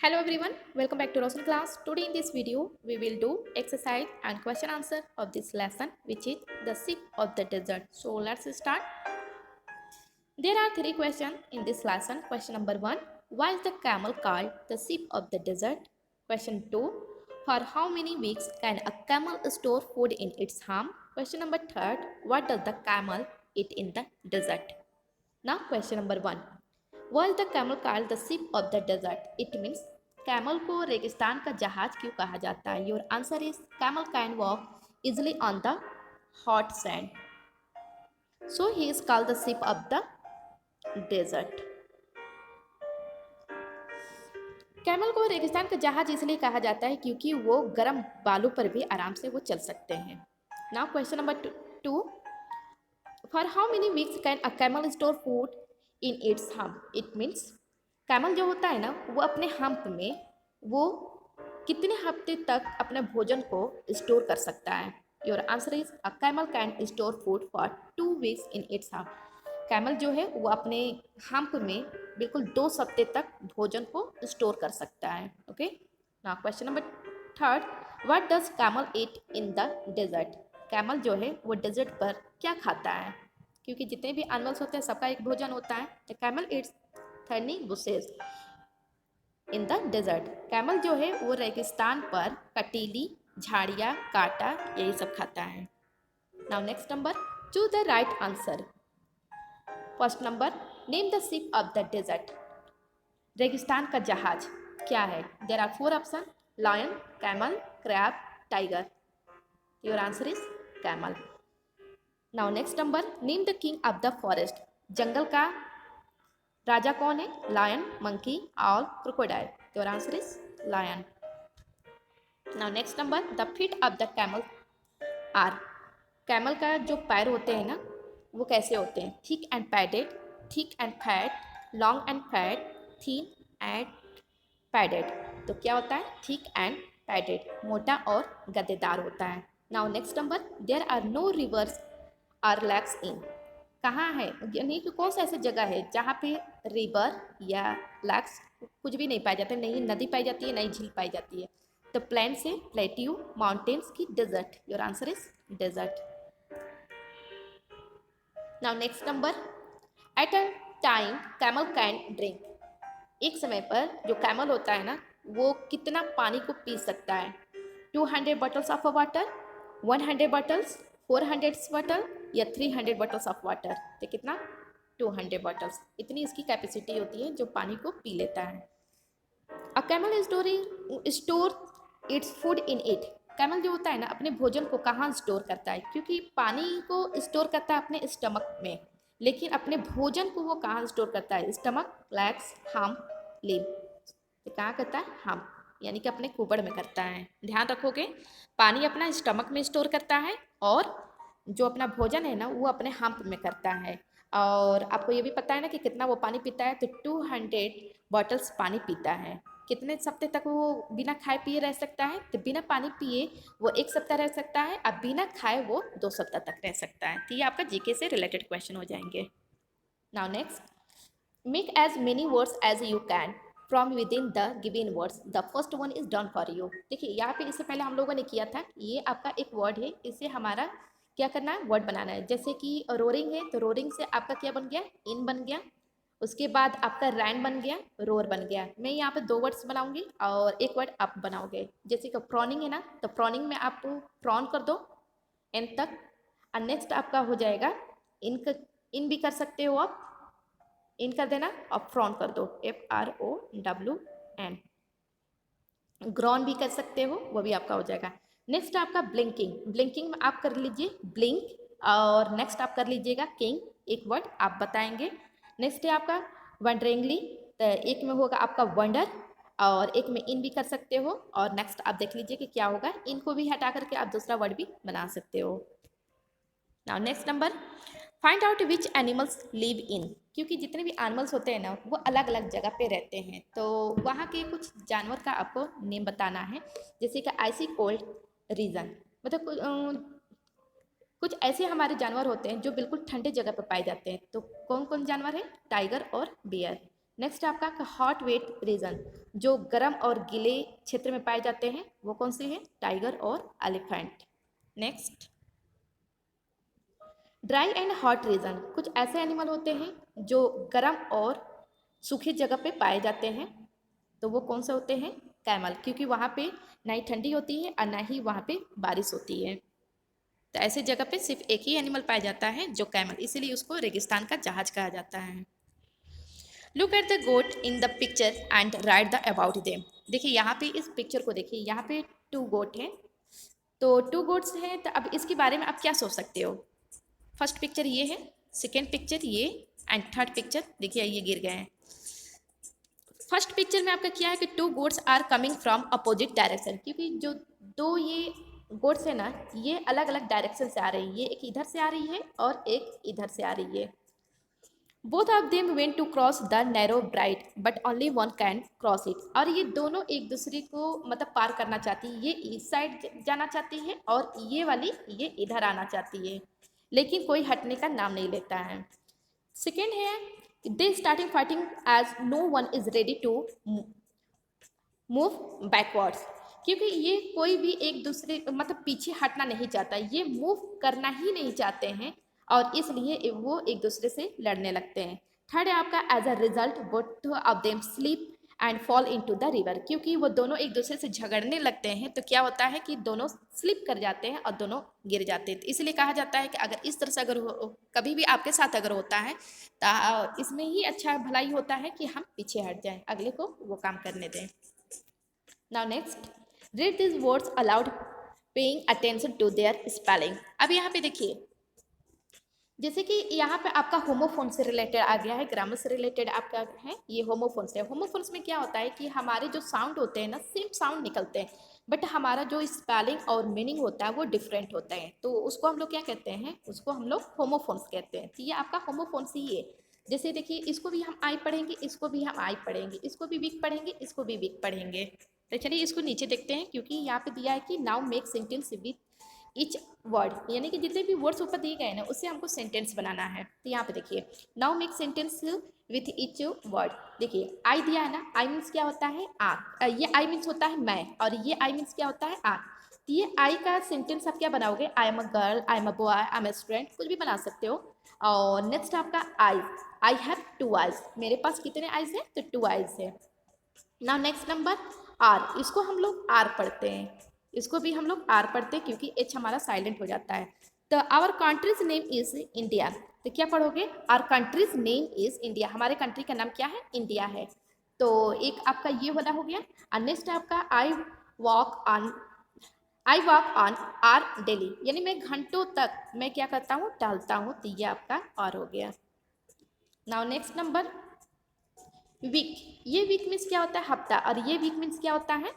Hello everyone, welcome back to Rosen class. Today in this video, we will do exercise and question answer of this lesson, which is the sip of the desert. So let's start. There are three questions in this lesson. Question number 1, why is the camel called the sip of the desert? Question 2, for how many weeks can a camel store food in its arm? Question number 3, what does the camel eat in the desert? Now question number 1, was the camel called the ship of the desert? It means camel को रेगिस्तान का जहाज क्यों कहा जाता है? Your answer is camel can walk easily on the hot sand. So he is called the ship of the desert. Camel को रेगिस्तान का जहाज इसलिए कहा जाता है क्योंकि वो गर्म बालू पर भी आराम से वो चल सकते हैं. Now question number 2, for how many weeks can a camel store food in its hump? It means camel जो होता है ना वो अपने हम्प में वो कितने हफ्ते तक अपने भोजन को स्टोर कर सकता है? Your answer is a camel can store food for 2 weeks in its hump. Camel जो है वो अपने हम्प में बिल्कुल 2 हफ्ते तक भोजन को स्टोर कर सकता है. Okay, now question number 3, what does camel eat in the desert? Camel जो है वो डेजर्ट पर क्या खाता है? क्योंकि जितने भी एनिमल्स होते हैं सबका एक भोजन होता है. The camel eats thorny bushes in the desert. Camel जो है वो रेगिस्तान पर कटीली झाड़ियाँ कांटा यही सब खाता है. Now next number, choose the right answer. First number, name the ship of the desert. रेगिस्तान का जहाज क्या है? There are 4 option, lion, camel, crab, tiger. Your answer is camel. Now next number, name the king of the forest. जंगल का राजा कौन है? लायन, मंकी और crocodile. Your answer is lion. Now next number, the feet of the camel are. Camel का जो पैर होते हैं ना वो कैसे होते हैं? Thick and padded, thick and fat, long and fat, thin and padded. तो क्या होता है? थिक एंड पैडेड, मोटा और गद्देदार होता है. Now next number, there are no rivers or lakes in. कहाँ है यानी कि कौन सा ऐसी जगह है जहाँ पे रिवर या लैक्स कुछ भी नहीं पाए जाते, नहीं नदी पाई जाती है नहीं झील पाई जाती है? तो प्लेन से प्लेट्यू, माउंटेन्स की desert. Your answer is desert. Now next number, at a time camel can drink. एक समय पर जो कैमल होता है ना वो कितना पानी को पी सकता है? 200 bottles of water, 100 bottles, 400 bottle या 300 बॉटल्स ऑफ वाटर. तो कितना? 200 बॉटल्स. इतनी इसकी कैपेसिटी होती है जो पानी को पी लेता है. A camel store its food in it. Camel जो होता है ना अपने भोजन को कहाँ स्टोर करता है? क्योंकि पानी को स्टोर करता है अपने स्टमक में, लेकिन अपने भोजन को वो कहाँ स्टोर करता है? Stomach, legs, hump, live. कहाँ करता है? हम्प, यानी कि अपने कुबड़ में करता है. ध्यान रखोगे, पानी अपना स्टमक में स्टोर करता है और जो अपना भोजन है ना वो अपने हम्प में करता है. और आपको ये भी पता है ना कि कितना वो पानी पीता है? तो 200 बॉटल्स पानी पीता है. कितने हफ्ते तक वो बिना खाए पिए रह सकता है? तो बिना पानी पिए वो 1 सप्ताह रह सकता है, अब बिना खाए वो 2 सप्ताह तक रह सकता है. तो ये आपका जीके से रिलेटेड क्वेश्चन हो जाएंगे. Now next, make as many words as you can from within the given words. The first one is done for you. देखिए यहाँ पे इससे पहले हम लोगों ने किया था, ये आपका एक वर्ड है, इसे हमारा क्या करना है? वर्ड बनाना है. जैसे कि रोरिंग है तो रोरिंग से आपका क्या बन गया? इन बन गया. उसके बाद आपका रैन बन गया, रोर बन गया. मैं यहाँ पे 2 वर्ड्स बनाऊंगी और एक वर्ड आप बनाओगे. जैसे कि प्रॉनिंग है ना तो प्रॉनिंग में आप प्रॉन कर दो एन तक. और नेक्स्ट आपका हो जाएगा इन. इन भी कर सकते हो आप, इन कर देना और फ्रॉन कर दो, FROWN. ग्रॉन भी कर सकते हो, वो भी आपका हो जाएगा. नेक्स्ट आपका ब्लिंकिंग. ब्लिंकिंग में आप कर लीजिए ब्लिंक और नेक्स्ट आप कर लीजिएगा किंग. एक वर्ड आप बताएंगे. नेक्स्ट है आपका वंडरिंगली. तो एक में होगा आपका वंडर और एक में इन भी कर सकते हो. और नेक्स्ट आप देख लीजिए कि क्या होगा. इनको भी हटा करके आप दूसरा वर्ड भी बना सकते हो. Now next number, find out which animals live in. क्योंकि जितने भी एनिमल्स होते हैं ना वो अलग अलग जगह पे रहते हैं, तो वहाँ के कुछ जानवर का आपको नेम बताना है. जैसे कि आइसी कोल्ड रीजन, मतलब कुछ ऐसे हमारे जानवर होते हैं जो बिल्कुल ठंडे जगह पर पाए जाते हैं. तो कौन कौन जानवर है? टाइगर और बियर. नेक्स्ट आपका हॉट वेट रीजन, जो गर्म और गीले क्षेत्र में पाए जाते हैं वो कौन से हैं? टाइगर और elephant. Next dry and hot reason, कुछ ऐसे एनिमल होते हैं जो गर्म और सूखी जगह पे पाए जाते हैं, तो वो कौन से होते हैं? कैमल, क्योंकि वहाँ पे ना ही ठंडी होती है और ना ही वहाँ पे बारिश होती है। तो ऐसे जगह पे सिर्फ एक ही एनिमल पाया जाता है जो कैमल, इसीलिए उसको रेगिस्तान का जहाज कहा जाता है। Look at the goat in the picture and write the about them. देखिए यहाँ पे इस पिक्चर को देखिए, यहाँ पे 2 गोट हैं, तो 2 गोट्स हैं, तो अब इसके बारे में आप क्या सोच सकते हो? फर्स्ट पिक्चर ये है, सेकेंड पिक्चर ये, एंड थर्ड पिक्चर देखिए ये गिर गए हैं। फर्स्ट पिक्चर में आपका क्या है कि 2 goats are coming from opposite direction, क्योंकि जो 2 ये गोट्स है ना, ये अलग अलग डायरेक्शन से आ रही है, ये एक इधर से आ रही है और एक इधर से आ रही है। Both of them went to cross the narrow bright but only one can cross it, और ये दोनों एक दूसरे को मतलब पार करना चाहती है, ये इस साइड जाना चाहती है और ये वाली ये इधर आना चाहती है, लेकिन कोई हटने का नाम नहीं लेता है। सेकेंड है they starting fighting as no one is ready to move backwards, क्योंकि ये कोई भी एक दूसरे मतलब पीछे हटना नहीं चाहता, ये मूव करना ही नहीं चाहते हैं और इसलिए वो एक दूसरे से लड़ने लगते हैं। थर्ड है आपका as a result both of them sleep and fall into the river, क्योंकि वो दोनों एक दूसरे से झगड़ने लगते हैं तो क्या होता है कि दोनों स्लिप कर जाते हैं और दोनों गिर जाते हैं। तो इसलिए कहा जाता है कि अगर इस तरह से अगर कभी भी आपके साथ अगर होता है तो इसमें ही अच्छा भलाई होता है कि हम पीछे हट जाएं, अगले को वो काम करने दें। Now next, read these words aloud, paying attention to their spelling. अब यहाँ पे देखिए, जैसे कि यहाँ पे आपका होमोफोन से रिलेटेड आ गया है, ग्रामर से रिलेटेड आपका है ये होमोफोन्स है। होमोफोन्स में क्या होता है कि हमारे जो साउंड होते हैं ना सेम साउंड निकलते हैं, बट हमारा जो स्पेलिंग और मीनिंग होता है वो डिफरेंट होता है, तो उसको हम लोग क्या कहते हैं? उसको हम लोग होमोफोन्स कहते हैं। तो ये आपका होमोफोन्स ही है। जैसे देखिए, इसको भी हम आई पढ़ेंगे, इसको भी हम आई पढ़ेंगे, इसको भी वीक पढ़ेंगे, इसको भी वीक पढ़ेंगे। तो चलिए इसको नीचे देखते हैं, क्योंकि यहाँ पे दिया है कि now make sentence with each word, यानी कि जितने भी वर्ड्स ऊपर दिए गए ना उससे हमको सेंटेंस बनाना है। तो यहाँ पे देखिए, now make sentence with each word. देखिए आई दिया है ना, आई मीन्स क्या होता है? आँख। ये आई मीन्स होता है मैं, और ये आई मीन्स क्या होता है? आँख। तो ये आई का सेंटेंस आप क्या बनाओगे? I am a girl, I am a boy, I am a student, कुछ भी बना सकते हो। और नेक्स्ट आपका आईज, आई हैव 2 आइज, मेरे पास कितने आइज है? तो 2 आइज है। नाउ नेक्स्ट नंबर आर, इसको हम लोग आर पढ़ते हैं, इसको भी हम लोग आर पढ़ते हैं क्योंकि एच हमारा साइलेंट हो जाता है। तो our country's name is India, तो क्या पढ़ोगे? Our country's name is India, हमारे कंट्री का नाम क्या है? इंडिया है। तो एक आपका ये वाला हो गया। और नेक्स्ट आपका walk on I walk on are daily, यानी मैं घंटों तक मैं क्या करता हूँ? टहलता हूँ। तो ये आपका और हो गया। नाउ नेक्स्ट नंबर वीक, ये वीक मीन्स क्या होता है? हफ्ता, और ये वीक मीन्स क्या होता है?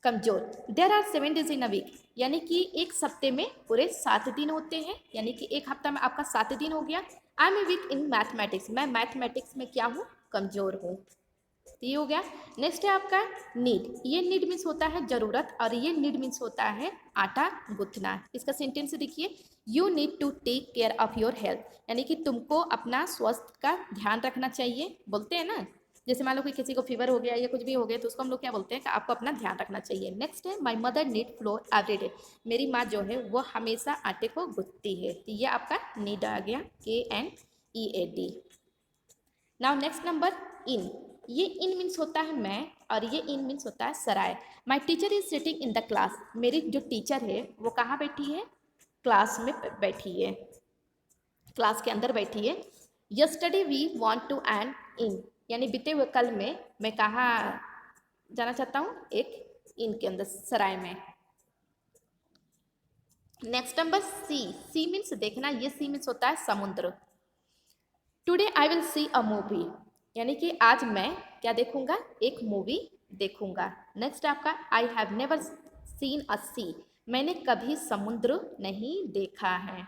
कमजोर। There are 7 days in a week, यानी कि एक हफ्ते में पूरे 7 दिन होते हैं, यानी कि एक हफ्ता में आपका 7 दिन हो गया। I am a weak in mathematics, मैं मैथमेटिक्स में क्या हूँ? कमजोर हूँ। तो ये हो गया। नेक्स्ट है आपका नीड, ये नीड मीन्स होता है जरूरत, और ये नीड मीन्स होता है आटा गूंथना। इसका सेंटेंस देखिए, you need to take care of your health, यानी कि तुमको अपना स्वास्थ्य का ध्यान रखना चाहिए, बोलते हैं ना। जैसे मान लो कि किसी को फीवर हो गया या कुछ भी हो गया तो उसको हम लोग क्या बोलते हैं कि आपको अपना ध्यान रखना चाहिए। नेक्स्ट है my mother need floor everyday, मेरी माँ जो है वो हमेशा आटे को गूंथती है। तो ये आपका नीड आ गया, KNEAD। Now next number in, ये इन मीन्स होता है मैं, और ये इन मीन्स होता है सराय। My teacher is sitting in the class, मेरी जो टीचर है वो कहाँ बैठी है? क्लास में बैठी है, क्लास के अंदर बैठी है। Yesterday we went to end in, यानी बीते हुए कल में मैं कहाँ जाना चाहता हूँ? एक इन के अंदर, सराय में। नेक्स्ट नंबर सी मीन्स देखना, ये सी मीन्स होता है समुद्र। Today I will see a movie, यानी कि आज मैं क्या देखूंगा? एक मूवी देखूंगा। नेक्स्ट आपका I have never seen a sea, मैंने कभी समुद्र नहीं देखा है।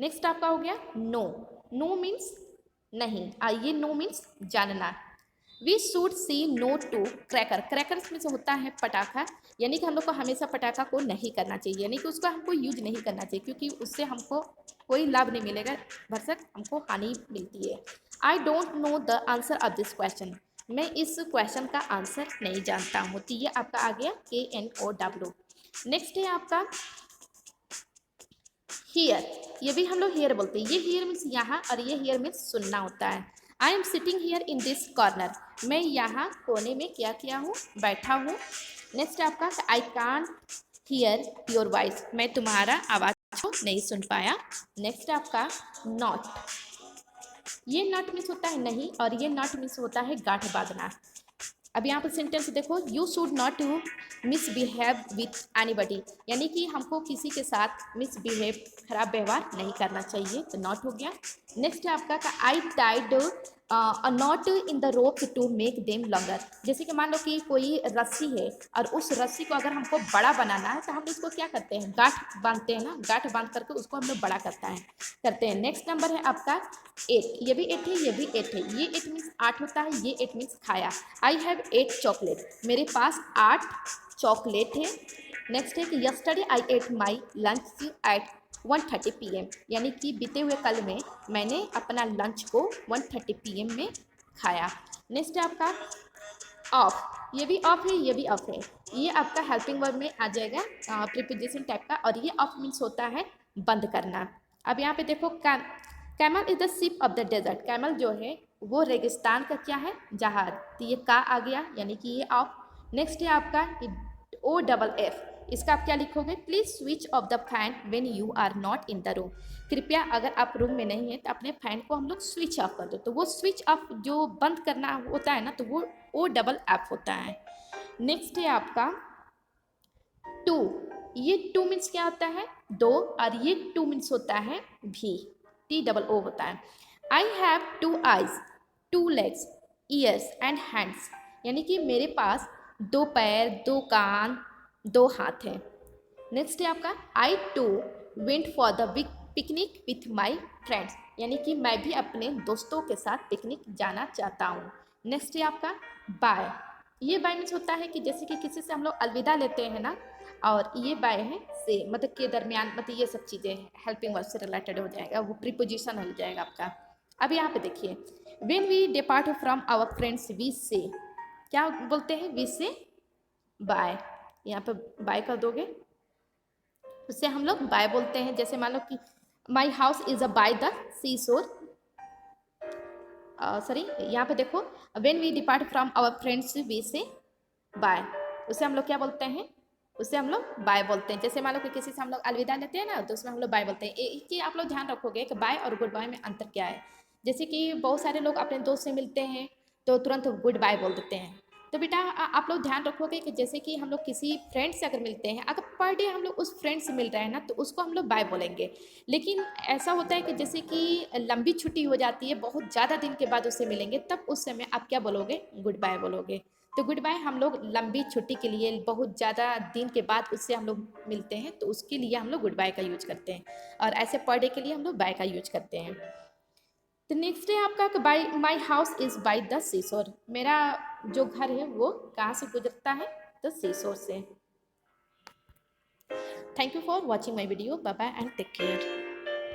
नेक्स्ट आपका हो गया नो, नो मीन्स नहीं, ये नो मीन्स जानना। We should see no to cracker. Crackers में से होता है पटाखा, यानी कि हम लोग को हमेशा पटाखा को नहीं करना चाहिए, यानी कि उसका हमको यूज नहीं करना चाहिए, क्योंकि उससे हमको कोई लाभ नहीं मिलेगा, भरसक हमको हानि मिलती है। I don't know the answer of this question. मैं इस क्वेश्चन का आंसर नहीं जानता हूँ। तो ये आपका आ गया KNOW। नेक्स्ट है आपका हियर। ये भी हम लोग हियर बोलते हैं। ये हियर मीन्स यहाँ और ये हियर मीन्स सुनना होता है। I am sitting here in this corner. मैं यहाँ कोने में क्या किया हूँ, बैठा हूँ। नेक्स्ट आपका I can't hear your voice. मैं तुम्हारा आवाज़ को नहीं सुन पाया। नेक्स्ट आपका नॉट। ये नॉट मीन्स होता है नहीं, और ये नॉट मीन्स होता है गांठ बांधना। अब यहाँ पर सेंटेंस देखो, you should not to misbehave with anybody, यानी कि हमको किसी के साथ मिसबिहेव, खराब व्यवहार नहीं करना चाहिए। तो नॉट हो गया। नेक्स्ट है आपका I tied a knot in the rope to make them longer. जैसे कि मान लो कि कोई रस्सी है और उस रस्सी को अगर हमको बड़ा बनाना है तो हम उसको क्या करते हैं, गांठ बांधते हैं ना, गांठ बांध करके उसको हम लोग बड़ा करते हैं। नेक्स्ट नंबर है आपका 8। ये भी 8 है, ये भी 8 है। ये 8 मीन्स 8 होता है, ये 8 मीन्स खाया। I have 8 chocolate. मेरे पास 8 चॉकलेट है। नेक्स्ट है कि yesterday I ate my lunch at 1:30 PM, यानी कि बीते हुए कल में मैंने अपना लंच को 1:30 PM में खाया। नेक्स्ट है आपका ऑफ। ये भी ऑफ है, ये भी ऑफ है। ये आपका हेल्पिंग वर्ब में आ जाएगा, प्रीपोजिशन टाइप का। और ये ऑफ मीन्स होता है बंद करना। अब यहाँ पे देखो, camel is the ship of the desert. Camel जो है वो रेगिस्तान का क्या है, जहाज। तो ये का आ गया, यानी कि ये ऑफ। नेक्स्ट है आपका OFF। इसका आप क्या लिखोगे, please switch off the fan when you are not in the room. कृपया अगर आप रूम में नहीं है तो अपने फैन को हम लोग स्विच ऑफ कर दो। तो वो स्विच ऑफ जो बंद करना होता है ना, तो वो OFF होता है। नेक्स्ट है आपका टू। ये टू मीन्स क्या होता है, दो, और ये टू मीन्स होता है भी, TOO होता है। I have 2 eyes, 2 legs, ears and hands, यानी कि मेरे पास 2 पैर, 2 कान, 2 हाथ हैं। नेक्स्ट है आपका I too went for the big picnic with my friends, यानी कि मैं भी अपने दोस्तों के साथ पिकनिक जाना चाहता हूँ। नेक्स्ट है आपका बाय। ये बाय मीन्स होता है कि जैसे कि किसी से हम लोग अलविदा लेते हैं ना, और ये बाय है से, मतलब के दरमियान, मतलब ये सब चीज़ें हेल्पिंग वर्ब से रिलेटेड हो जाएगा, वो प्रीपोजिशन हो जाएगा आपका। अब यहाँ पे देखिए, when we depart from our friends we say, क्या बोलते हैं, वी से बाय। यहाँ पे बाय कर दोगे, उससे हम लोग बाय बोलते हैं। जैसे मान लो कि my house is a by the sea shore, sorry, यहाँ पे देखो, when we depart from our friends we say bye, उसे हम लोग क्या बोलते हैं, उसे हम लोग बाय बोलते हैं। जैसे मान लो कि किसी से हम लोग अलविदा लेते हैं ना, तो उसमें हम लोग बाय बोलते हैं। एक चीज़ आप लोग ध्यान रखोगे कि बाय और गुड बाय में अंतर क्या है। जैसे कि बहुत सारे लोग अपने दोस्त से मिलते हैं तो तुरंत गुड बाय बोल देते हैं। तो बेटा आप लोग ध्यान रखोगे कि जैसे कि हम लोग किसी फ्रेंड से अगर मिलते हैं, अगर पर डे हम लोग उस फ्रेंड से मिल रहे हैं ना, तो उसको हम लोग बाय बोलेंगे। लेकिन ऐसा होता है कि जैसे कि लंबी छुट्टी हो जाती है, बहुत ज़्यादा दिन के बाद उससे मिलेंगे, तब उस समय आप क्या बोलोगे, गुड बाय बोलोगे। तो गुड बाय हम लोग लंबी छुट्टी के लिए, बहुत ज़्यादा दिन के बाद उससे हम लोग मिलते हैं, तो उसके लिए हम लोग गुड बाय का यूज करते हैं। और ऐसे पर डे के लिए हम लोग बाय का यूज करते हैं। तो नेक्स्ट है आपका by my house is by the seashore. मेरा जो घर है वो कहाँ से गुजरता है, तो सीशोर से। Thank you for watching my video. Bye bye and take care.